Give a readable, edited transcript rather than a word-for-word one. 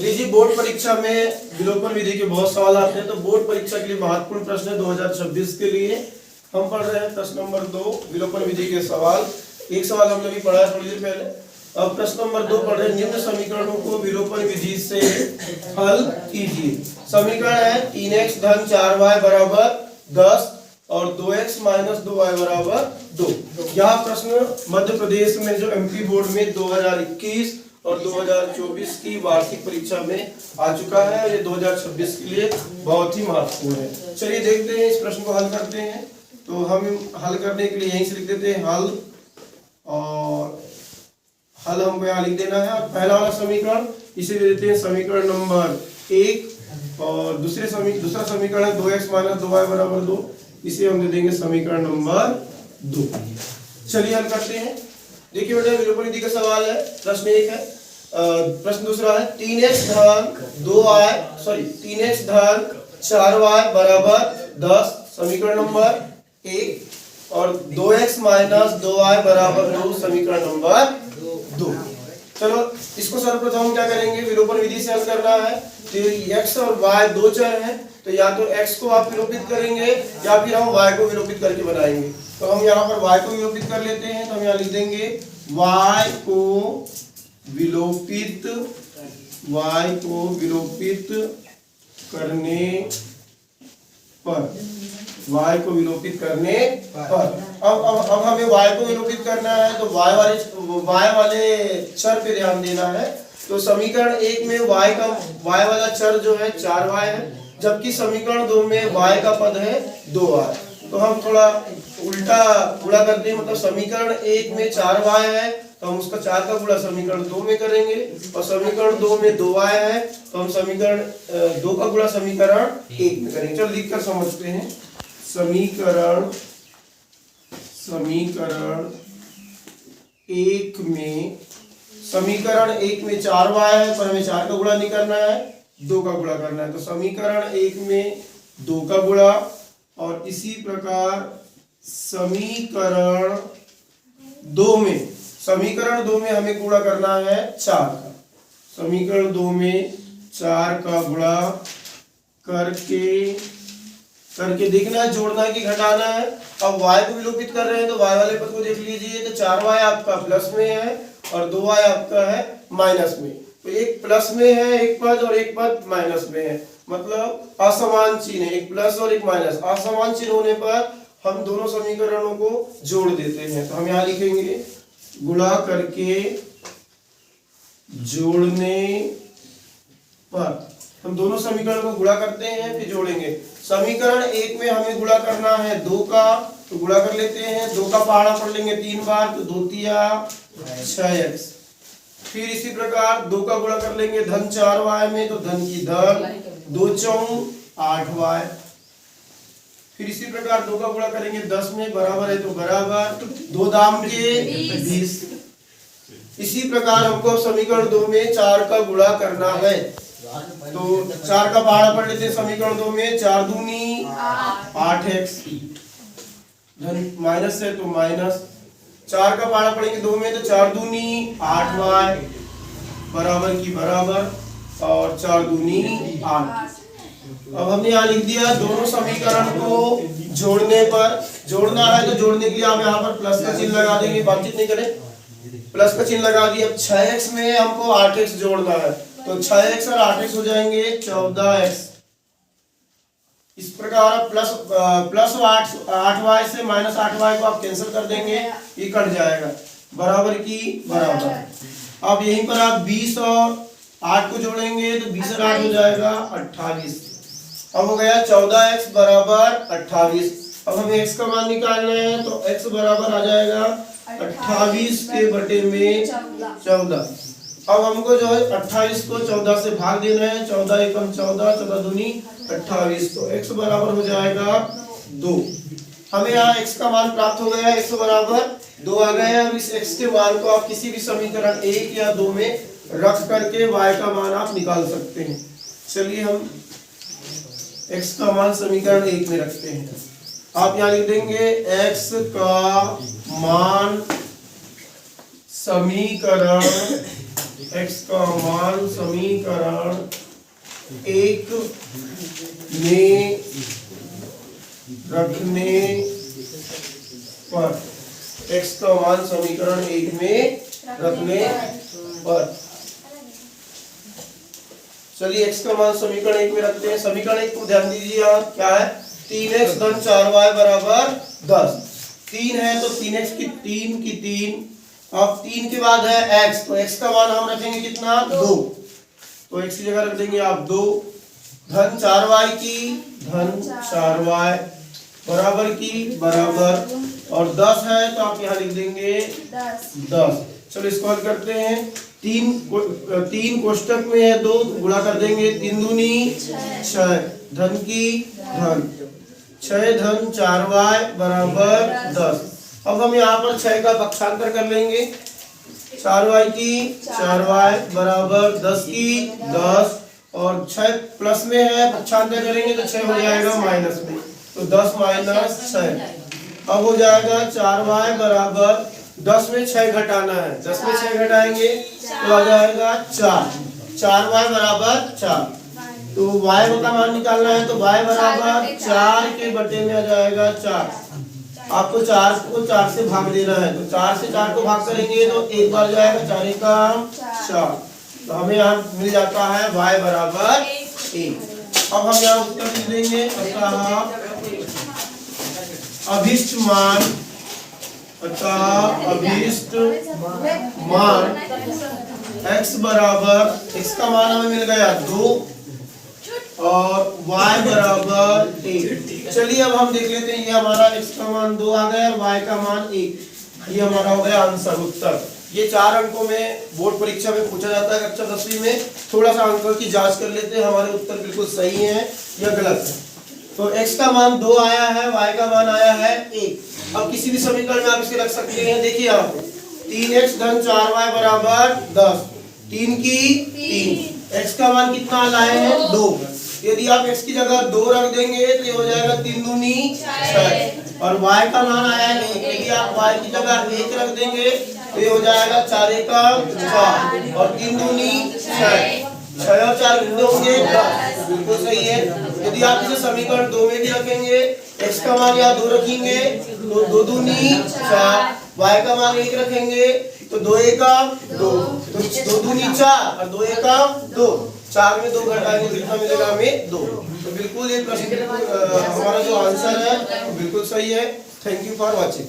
लीजिए, बोर्ड परीक्षा में विलोपन विधि के बहुत सवाल आते हैं, तो बोर्ड परीक्षा के लिए महत्वपूर्ण प्रश्न है 2026 के लिए हम पढ़ रहे हैं प्रश्न नंबर 2 विलोपन विधि के सवाल। एक सवाल हमने भी पढ़ा है थोड़ी देर पहले। अब प्रश्न नंबर 2 पढ़ रहे हैं, निम्न समीकरणों को विलोपन विधि से हल कीजिए। समीकरण है 3x धन 4y बराबर 10 और 2x माइनस 2y बराबर 2। यह प्रश्न मध्य प्रदेश में जो एमपी बोर्ड में 2021 और 2024 की वार्षिक परीक्षा में आ चुका है और ये 2026 के लिए बहुत ही महत्वपूर्ण है। चलिए देखते हैं, इस प्रश्न को हल करते हैं। तो हम हल करने के लिए यहीं से लिख देते हैं हल, और हल हमको यहाँ लिख देना है। और पहला वाला समीकरण इसे दे देते हैं समीकरण नंबर 1, और दूसरा समीकरण है 2x माइनस 2y बराबर 2, इसे हम दे देंगे समीकरण नंबर 2। चलिए हल करते हैं। देखिए बेटा, विलोपन विधि का सवाल है। प्रश्न 1 है, प्रश्न दूसरा है 3x धन 4y बराबर 10 समीकरण नंबर 1, और 2x माइनस 2y बराबर 2 समीकरण नंबर 2। चलो इसको सर्वप्रथम क्या करेंगे, विलोपन विधि से हल करना है। तो x और y दो चर हैं, तो या तो x को आप विलोपित करेंगे या फिर हम y को विलोपित करके बनाएंगे। तो हम यहाँ पर y को विलोपित कर लेते हैं। तो हम यहाँ लिख देंगे y को विलोपित करने पर, y को विलोपित करने पर अब हमें y को विलोपित करना है, तो y वाले चर पे ध्यान देना है। तो समीकरण 1 में y वाला चर जो है 4y है, जबकि समीकरण 2 में y का पद है 2y। तो हम थोड़ा उल्टा गुणा करते हैं, मतलब समीकरण 1 में 4y है तो हम उसका 4 का गुणा समीकरण 2 में करेंगे, और समीकरण 2 में 2y है तो हम समीकरण 2 का गुणा समीकरण 1 में करेंगे। चलो लिख कर समझते हैं। समीकरण 1 में 4y है, पर हमें 4 का गुणा नहीं करना है, 2 का गुणा करना है। तो समीकरण 1 में 2 का गुणा, और इसी प्रकार समीकरण 2 में हमें गुणा करना है 4 का। समीकरण 2 में 4 का गुणा करके देखना है, जोड़ना है कि घटाना है। अब y को विलोपित कर रहे हैं तो y वाले पद को देख लीजिए, तो 4y आपका प्लस में है और 2y आपका है माइनस में। तो एक प्लस में है एक पद और एक पद माइनस में है, मतलब असमान चिन्ह है, एक प्लस और एक माइनस। असमान चिन्ह होने पर हम दोनों समीकरणों को जोड़ देते हैं। तो हम यहाँ लिखेंगे गुणा करके जोड़ने पर, हम दोनों समीकरण को गुणा करते हैं फिर जोड़ेंगे। समीकरण 1 में हमें गुणा करना है 2 का, तो गुणा कर लेते हैं। 2 का पहाड़ा पढ़ लेंगे 3 बार, तो 2 तिया 6x। फिर इसी प्रकार 2 का गुणा कर लेंगे धन 4y में, तो धन की धन 2 चौं 8y। फिर इसी प्रकार 2 का गुणा करेंगे 10 में, बराबर है तो बराबर 2 दाम के 20। इसी प्रकार हमको समीकरण 2 में 4 का गुणा करना है, तो 4 का पहाड़ा पढ़ लेते हैं समीकरण 2 में। 4 दूनी 8x, धन माइनस है तो माइनस। 4 का पहाड़ा पढ़ेंगे 2 में, तो 4 दूनी 8y बराबर की बराबर, और 4 दूनी 8। अब हमने यहाँ लिख दिया। दोनों समीकरण को जोड़ने पर, जोड़ना है तो जोड़ने के लिए हम यहाँ पर प्लस का चिन्ह लगा देंगे, बातचीत नहीं करें, प्लस का चिन्ह लगा दिया। अब 6x में हमको 8x जोड़ना है, तो 6x और 8x हो जाएंगे 14x। इस प्रकार प्लस 8y से माइनस 8y को आप कैंसिल कर देंगे, ये कट जाएगा, बराबर की बराबर। अब यहीं पर आप 20 और 8 को जोड़ेंगे तो 20 और 8 हो जाएगा 28। अब हो गया 14x बराबर 28। अब हमें x का मान निकालना है, तो x बराबर आ जाएगा 28 के बटे में 14। अब हमको जो है 28 को 14 से भाग देना है, 14 एकम 14, 14 दूनी 28, तो x बराबर हो जाएगा 2। हमें यहाँ x का मान प्राप्त हो गया, x बराबर 2 आ गया। अब इस x के मान को आप किसी भी समीकरण 1 या 2 में रख करके y का मान आप निकाल सकते हैं। चलिए हम x का मान समीकरण 1 में रखते हैं। आप यहाँ लिख देंगे x का मान समीकरण x का मान समीकरण 1 में रखने पर, x का मान समीकरण 1 में रखने पर, चलिए x का मान समीकरण 1 में रखते हैं। समीकरण 1 को ध्यान दीजिए आप, क्या है 3x धन 4y बराबर 10। 3 है तो 3x की 3, अब 3 के बाद है x, तो x का मान हम रखेंगे कितना 2, तो x की जगह रख देंगे आप 2, धन 4y की, धन 4y बराबर की बराबर, और 10 है तो आप यहाँ लिख देंगे 10। चलो इसको हल करते हैं। 3 कोष्टक में है 2, गुणा कर देंगे, 3 दूनी 6, धन की धन 6 धन 4y बराबर 10। अब हम यहाँ पर 6 का पक्षांतर कर लेंगे, 4y की 4y बराबर 10 की 10, और 6 प्लस में है, पक्षांतर करेंगे तो 6 हो जाएगा माइनस में, तो 10 माइनस 6। अब हो जाएगा 4y बराबर 10 में 6 घटाना है, 10 में 6 घटाएंगे तो आ जाएगा 4, 4y बराबर 4, तो y का मान निकालना है तो y बराबर 4 के बटे में आ जाएगा 4। आपको 4 को 4 से भाग देना है, तो 4 से 4 को भाग करेंगे तो एक बार जाएगा, 4 का 4, तो हमें यहाँ मिल जाता है y बराबर 1। अब हम यहाँ उत्तर लिख देंगे, अतः अभिष्ट मान, x बराबर, x का मान हमें मिल गया 2 और y बराबर 1। चलिए अब हम देख लेते हैं, ये हमारा x का मान 2 आ गया और y का मान 1, ये हमारा हो गया आंसर, उत्तर। ये 4 अंकों में बोर्ड परीक्षा में पूछा जाता है कक्षा 10वीं में। थोड़ा सा अंकों की जांच कर लेते हैं, हमारे उत्तर बिल्कुल सही है या गलत है। तो x का मान 2 आया है, y का मान आया है 1। अब किसी भी समीकरण में आप इसे रख सकते हैं। देखिए आप 3x धन 4y बराबर 10, 3 की 3, x का मान कितना लाए हैं 2, यदि आप x की जगह 2 रख देंगे तो ये हो जाएगा 3 दूनी 6, और y का मान आया है 1, यदि आप y की जगह 1 रख देंगे तो ये हो जाएगा 4 का 4, और 3 दूनी 6, 6 और 4 कितने होंगे 10, बिल्कुल सही है। यदि आप इसे समीकरण 2 में भी रखेंगे, x का मान यहाँ 2 रखेंगे तो 2 दूनी 4, y का मान 1 रखेंगे तो 2 का 2, तो 2 दूनी 4 और 2 का 2, 4 में 2 घटाएंगे कितना मिलेगा हमें 2। तो बिल्कुल ये प्रश्न हमारा जो आंसर है बिल्कुल सही है। Thank you for watching.